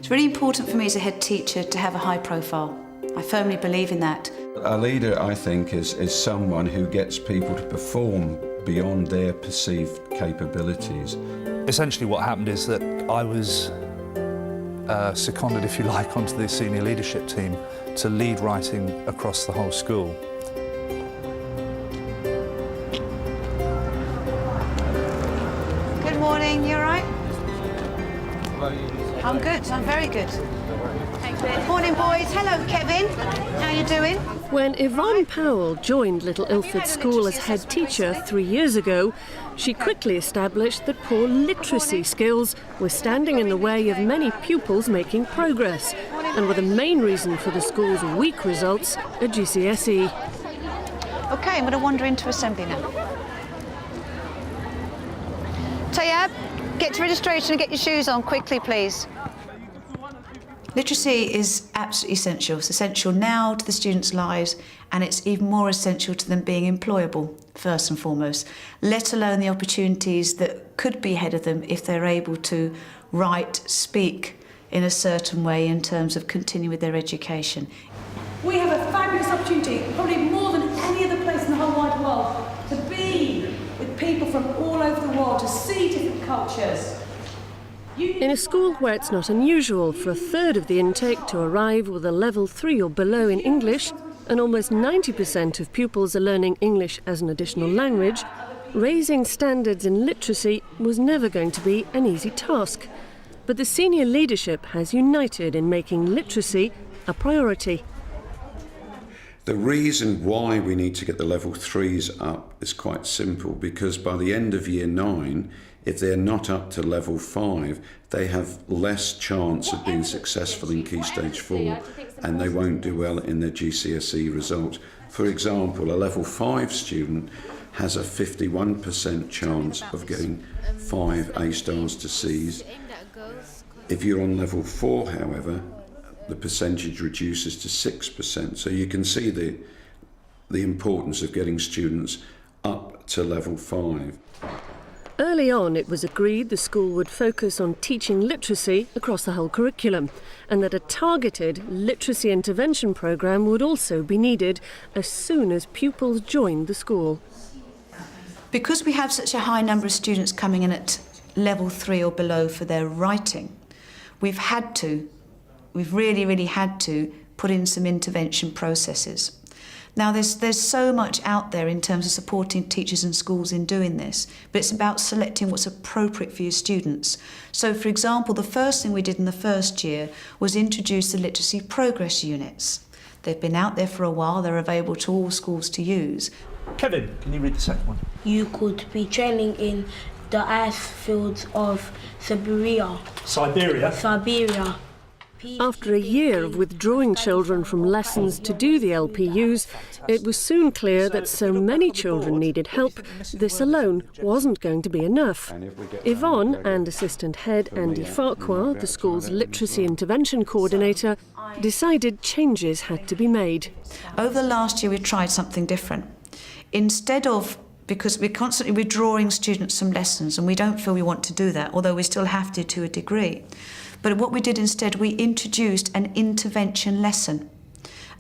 It's really important for me as a head teacher to have a high profile. I firmly believe in that. A leader, I think, is someone who gets people to perform beyond their perceived capabilities. Essentially what happened is that I was seconded, if you like, onto the senior leadership team to lead writing across the whole school. Good morning, you all right? I'm good, I'm very good. Morning, boys. Hello, Kevin. How you doing? When Yvonne Powell joined Little Ilford School as head teacher 3 years ago, she quickly established that poor literacy skills were standing in the way of many pupils making progress and were the main reason for the school's weak results at GCSE. OK, I'm going to wander into assembly now. Tayab, get to registration and get your shoes on quickly, please. Literacy is absolutely essential. It's essential now to the students' lives, and it's even more essential to them being employable, first and foremost, let alone the opportunities that could be ahead of them if they're able to write, speak in a certain way in terms of continuing with their education. We have a fabulous opportunity, probably more than any other place in the whole wide world, to be with people from all over the world, to see different cultures. In a school where it's not unusual for a third of the intake to arrive with a level 3 or below in English, and almost 90% of pupils are learning English as an additional language, raising standards in literacy was never going to be an easy task. But the senior leadership has united in making literacy a priority. The reason why we need to get the level 3s up is quite simple, because by the end of year 9, if they're not up to level 5, they have less chance of being successful in Key Stage 4 and they won't do well in their GCSE results. For example, a level 5 student has a 51% chance of getting 5 A stars to Cs. If you're on level 4, however, the percentage reduces to 6%. So you can see the importance of getting students up to level 5. Early on, it was agreed the school would focus on teaching literacy across the whole curriculum, and that a targeted literacy intervention programme would also be needed as soon as pupils joined the school. Because we have such a high number of students coming in at level 3 or below for their writing, we've really had to put in some intervention processes. Now, there's so much out there in terms of supporting teachers and schools in doing this, but it's about selecting what's appropriate for your students. So, for example, the first thing we did in the first year was introduce the literacy progress units. They've been out there for a while, they're available to all schools to use. Kevin, can you read the second one? You could be training in the ice fields of Siberia. After a year of withdrawing children from lessons to do the LPUs, it was soon clear that so many children needed help, this alone wasn't going to be enough. Yvonne and assistant head Andy Farquhar, the school's literacy intervention coordinator, decided changes had to be made. Over the last year, we tried something different. Instead of, because we're constantly withdrawing students from lessons, and we don't feel we want to do that, although we still have to a degree. But what we did instead, we introduced an intervention lesson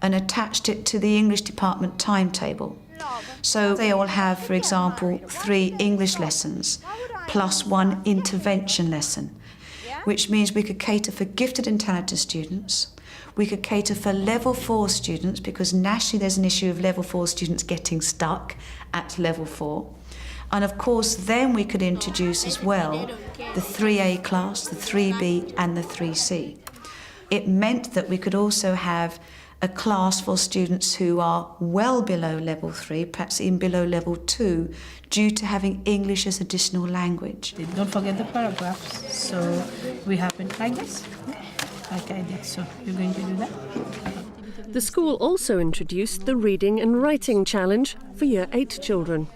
and attached it to the English department timetable. So they all have, for example, 3 English lessons plus 1 intervention lesson, which means we could cater for gifted and talented students. We could cater for level 4 students, because nationally there's an issue of level 4 students getting stuck at level 4. And of course, then we could introduce as well the 3A class, the 3B and the 3C. It meant that we could also have a class for students who are well below level 3, perhaps even below level 2, due to having English as additional language. Don't forget the paragraphs. So we have it like this. Like I did. So you're going to do that? The school also introduced the Reading and Writing Challenge for Year 8 children.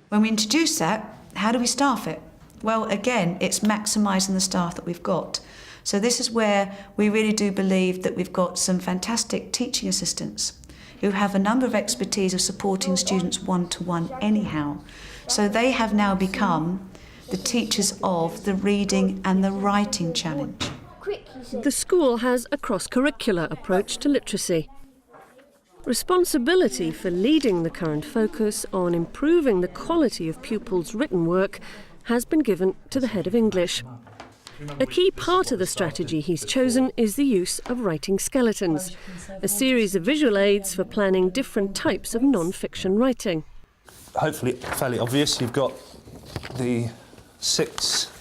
When we introduce that, how do we staff it? Well, again, it's maximising the staff that we've got. So this is where we really do believe that we've got some fantastic teaching assistants who have a number of expertise of supporting students one-to-one anyhow. So they have now become the teachers of the Reading and the Writing Challenge. Quick, The school has a cross-curricular approach to literacy. Responsibility for leading the current focus on improving the quality of pupils' written work has been given to the head of English. A key part of the strategy he's chosen is the use of writing skeletons, a series of visual aids for planning different types of non-fiction writing. Hopefully fairly obvious, you've got the 6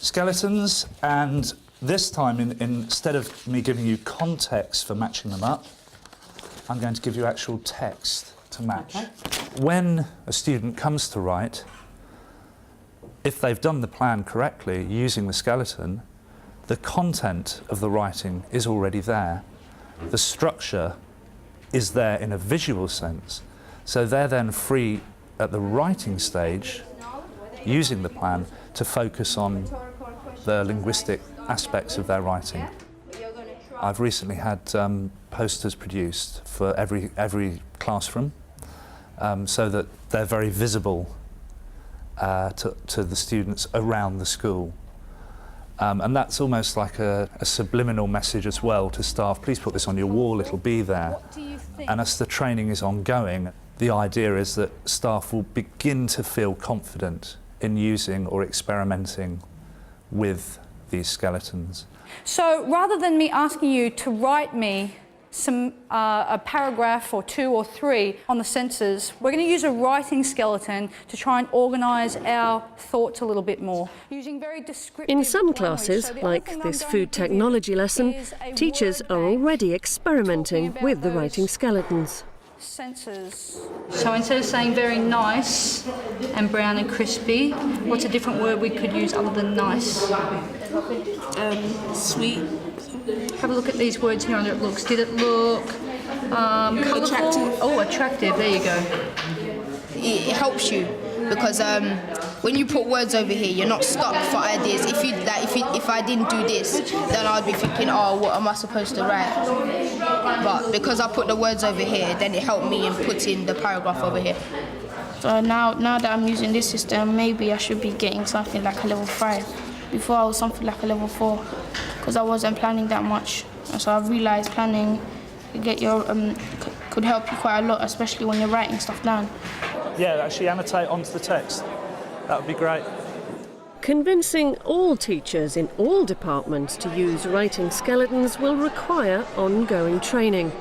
skeletons, and this time, instead of me giving you context for matching them up, I'm going to give you actual text to match. Okay. When a student comes to write, if they've done the plan correctly using the skeleton, the content of the writing is already there. The structure is there in a visual sense. So they're then free at the writing stage, using the plan, to focus on the linguistic aspects of their writing. I've recently had posters produced for every classroom so that they're very visible to the students around the school. And that's almost like a subliminal message as well to staff. Please put this on your wall, it'll be there. And as the training is ongoing, the idea is that staff will begin to feel confident in using or experimenting with these skeletons. So rather than me asking you to write me a paragraph or 2 or 3 on the senses, we're going to use a writing skeleton to try and organise our thoughts a little bit more. Using very descriptive In some language. classes, So the like other thing this I'm going food to give you technology lesson, is a teachers word are bank already experimenting talking with about the those writing skeletons. senses. So instead of saying very nice and brown and crispy, what's a different word we could use other than nice? Sweet. Have a look at these words here under it looks. Did it look colourful? Attractive. Oh, attractive. There you go. It helps you because when you put words over here, you're not stuck for ideas. If I didn't do this, then I'd be thinking, oh, what am I supposed to write? But because I put the words over here, then it helped me in putting the paragraph over here. So now that I'm using this system, maybe I should be getting something like a level 5. Before I was something like a level 4, because I wasn't planning that much. So I've realised planning could help you quite a lot, especially when you're writing stuff down. Yeah, actually annotate onto the text. That would be great. Convincing all teachers in all departments to use writing skeletons will require ongoing training.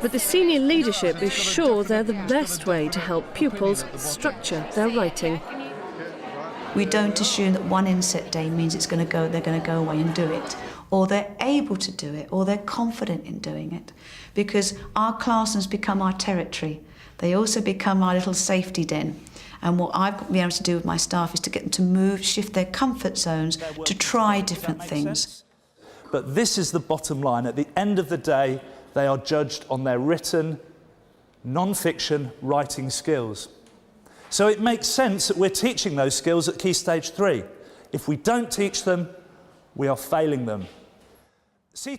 But the senior leadership is sure they're the best way to help pupils structure their writing. We don't assume that one inset day means they're going to go away and do it, or they're able to do it, or they're confident in doing it, because our classrooms become our territory. They also become our little safety den. And what I've been able to do with my staff is to get them to move, shift their comfort zones, to try different things. But this is the bottom line. At the end of the day, they are judged on their written, non-fiction writing skills. So it makes sense that we're teaching those skills at Key Stage 3. If we don't teach them, we are failing them.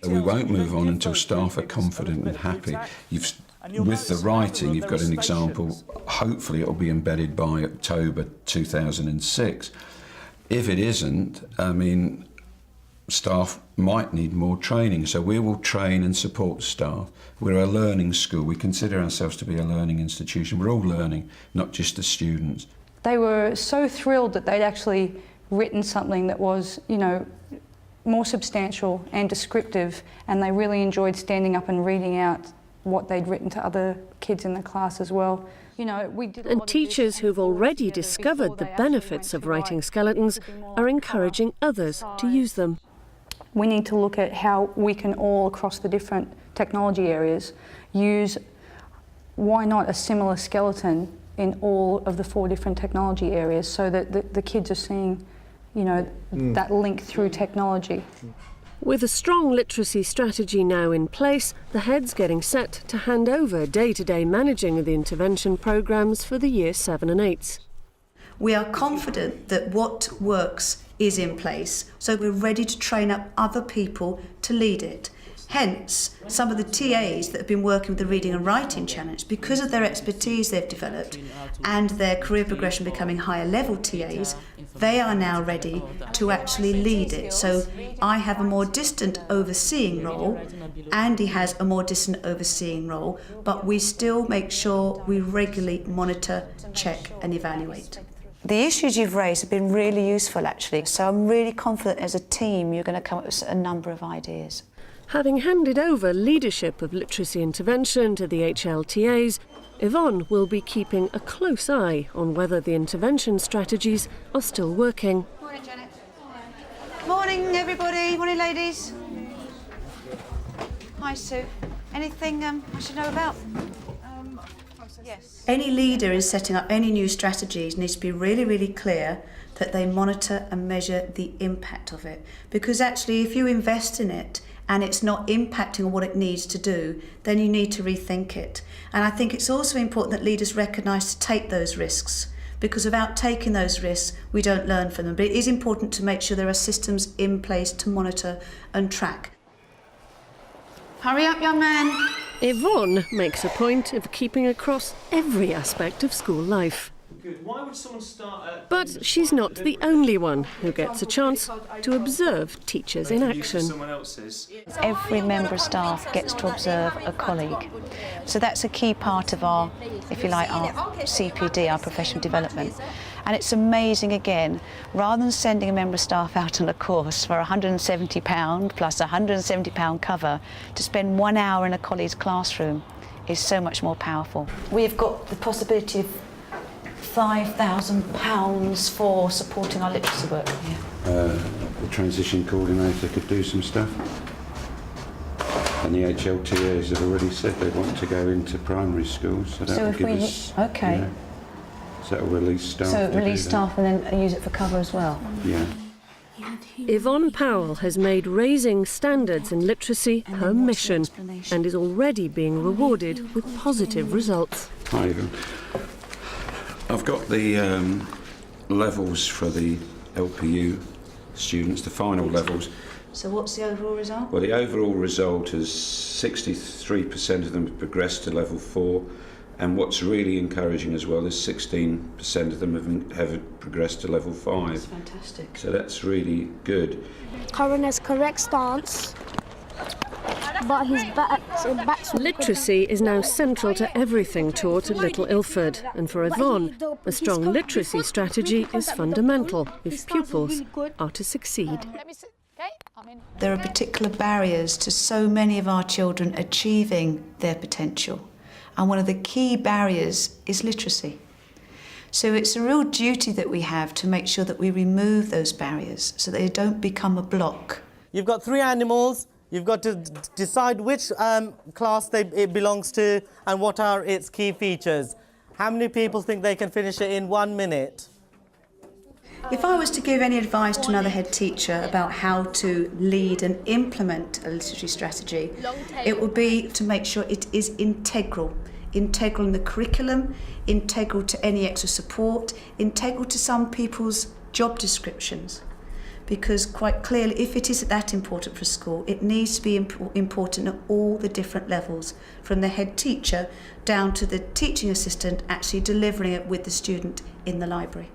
We won't move on until staff are confident and happy. With the writing, you've got an example. Hopefully it'll be embedded by October 2006. If it isn't, staff might need more training, so we will train and support staff. We're a learning school. We consider ourselves to be a learning institution. We're all learning, not just the students. They were so thrilled that they'd actually written something that was, more substantial and descriptive, and they really enjoyed standing up and reading out what they'd written to other kids in the class as well. And teachers who've already discovered the benefits of writing skeletons are encouraging others to use them. We need to look at how we can all, across the different technology areas, use, why not a similar skeleton in all of the 4 different technology areas, so that the kids are seeing, that link through technology. With a strong literacy strategy now in place, the head's getting set to hand over day-to-day managing of the intervention programmes for the Year 7 and 8s. We are confident that what works is in place, so we're ready to train up other people to lead it. Hence, some of the TAs that have been working with the reading and writing challenge, because of their expertise they've developed and their career progression becoming higher level TAs, they are now ready to actually lead it. So I have a more distant overseeing role, Andy has a more distant overseeing role, but we still make sure we regularly monitor, check and evaluate. The issues you've raised have been really useful actually, so I'm really confident as a team you're going to come up with a number of ideas. Having handed over leadership of literacy intervention to the HLTAs, Yvonne will be keeping a close eye on whether the intervention strategies are still working. Morning, Janet. Morning, everybody. Morning, ladies. Hi, Sue. Anything I should know about? Yes. Any leader in setting up any new strategies needs to be really, really clear that they monitor and measure the impact of it. Because actually, if you invest in it and it's not impacting on what it needs to do, then you need to rethink it. And I think it's also important that leaders recognise to take those risks, because without taking those risks, we don't learn from them. But it is important to make sure there are systems in place to monitor and track. Hurry up, young man. Yvonne makes a point of keeping across every aspect of school life. Good. Why would someone start at... But she's not the only one who gets a chance to observe teachers in action. Someone else's. Every member of staff gets to observe a colleague. So that's a key part of our, if you like, our CPD, our professional development. And it's amazing again, rather than sending a member of staff out on a course for £170 plus a £170 cover, to spend 1 hour in a colleague's classroom is so much more powerful. We've got the possibility of £5,000 for supporting our literacy work. The transition coordinator could do some stuff. And the HLTAs have already said they want to go into primary schools, so that will give us... Okay. Yeah, so that will release staff. So release staff and then use it for cover as well? Yeah. Yvonne Powell has made raising standards in literacy her mission and is already being rewarded with positive results. Hi, Yvonne. I've got the levels for the LPU students, the final levels. So what's the overall result? Well, the overall result is 63% of them have progressed to level 4, and what's really encouraging as well is 16% of them have progressed to level 5. That's fantastic. So that's really good. Curran has correct stance, but his back. Literacy is now central to everything taught at Little Ilford, and for Yvonne, a strong literacy strategy is fundamental if pupils are to succeed. There are particular barriers to so many of our children achieving their potential, and one of the key barriers is literacy. So it's a real duty that we have to make sure that we remove those barriers so they don't become a block. You've got 3 animals. You've got to decide which class it belongs to and what are its key features. How many people think they can finish it in 1 minute? If I was to give any advice to another head teacher about how to lead and implement a literacy strategy, it would be to make sure it is integral. Integral in the curriculum, integral to any extra support, integral to some people's job descriptions. Because quite clearly, if it is that important for school, it needs to be important at all the different levels, from the head teacher down to the teaching assistant actually delivering it with the student in the library.